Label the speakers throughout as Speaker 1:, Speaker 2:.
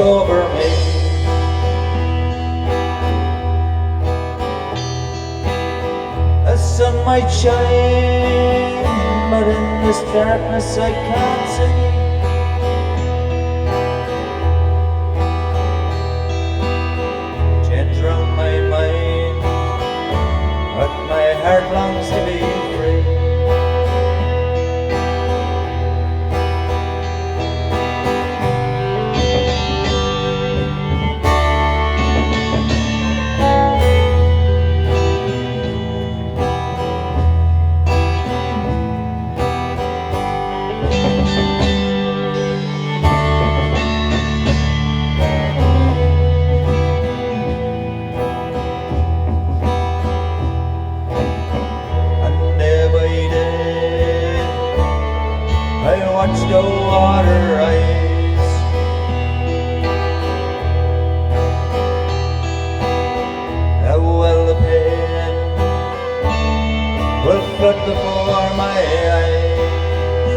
Speaker 1: over me. The sun might shine, but in this darkness I can't see. Chains round my mind, but my heart longs to be free. I watch the water rise. How well the pain will flood before my eyes.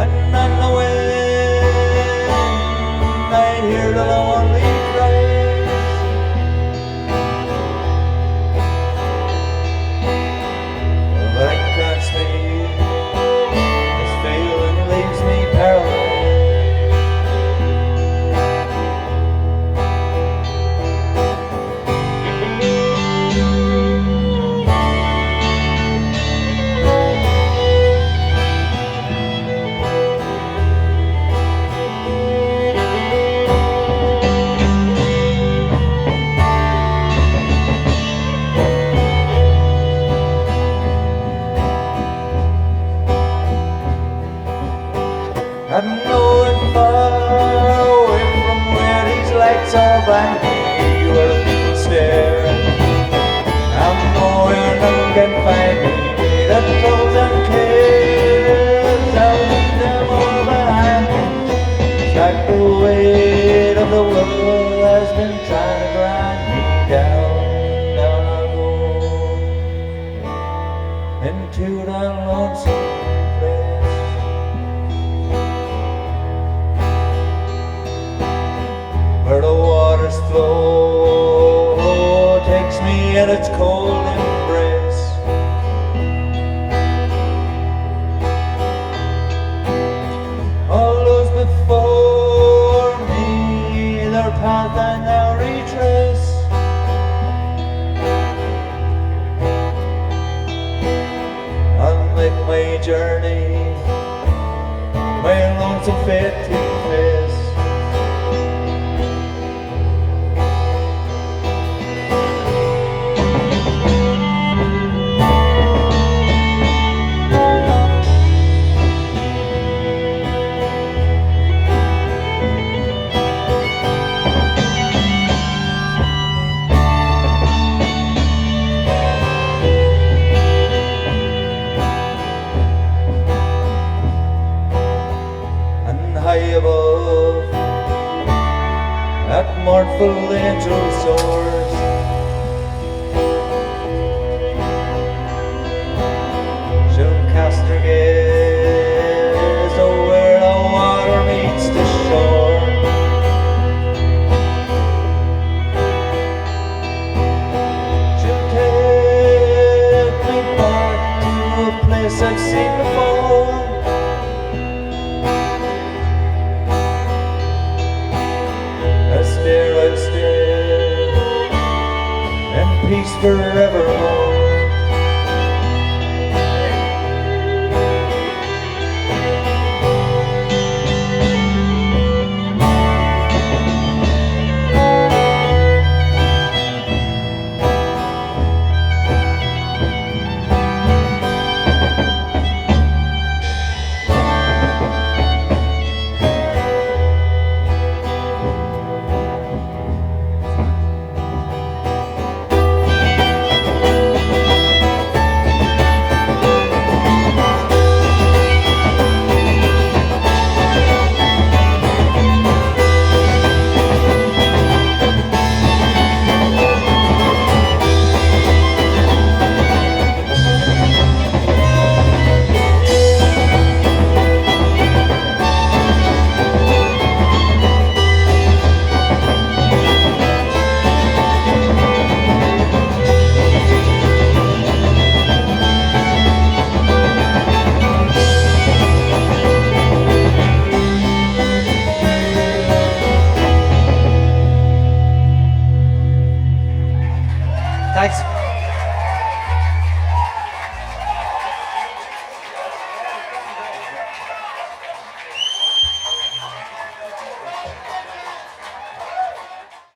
Speaker 1: And on the wind I hear the lonely cries. But I can't speak, this feeling leaves me paralyzed. I'm going far away from where these lights are blinding, where the people stare. I'm nowhere none can find me, the troubles and cares, I'll leave them all behind me. It's like the weight of the world has been trying to grind me down, down I go, into that lonesome place. Where the waters flow takes me in its cold embrace. All those before me, their path I now retrace. I'll make my journey, my lonesome fate to face. High above, that mournful angel soars. She'll cast her gaze to where the water meets the shore. She'll take me back to a place I've seen before. There I'll stay, and peace forever